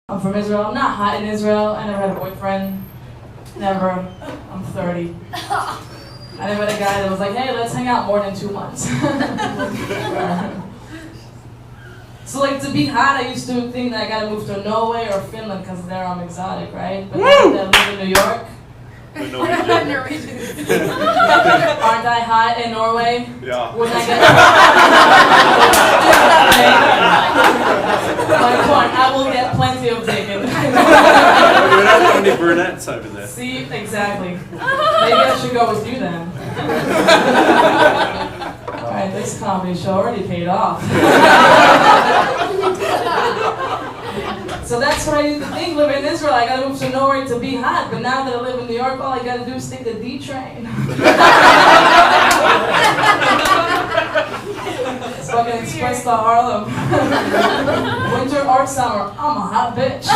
I'm from Israel. I'm not hot in Israel. I never had a boyfriend. Never. I'm 30. I never met a guy that was like, hey, let's hang out more than 2 months. So like to be hot, I used to think that I gotta move to Norway or Finland because there I'm exotic, right? But now that I live in New York, aren't I hot in Norway? Yeah. Wouldn't I get my point, I will get plenty of dick. We don't have any brunettes over there. See, exactly. Maybe I should go with you then. Alright, this comedy show already paid off. So that's what I used to think, living in Israel, I gotta move to Norway to be hot, but now that I live in New York, all I gotta do is take the D train. It's fucking express to Harlem. Winter or summer, I'm a hot bitch.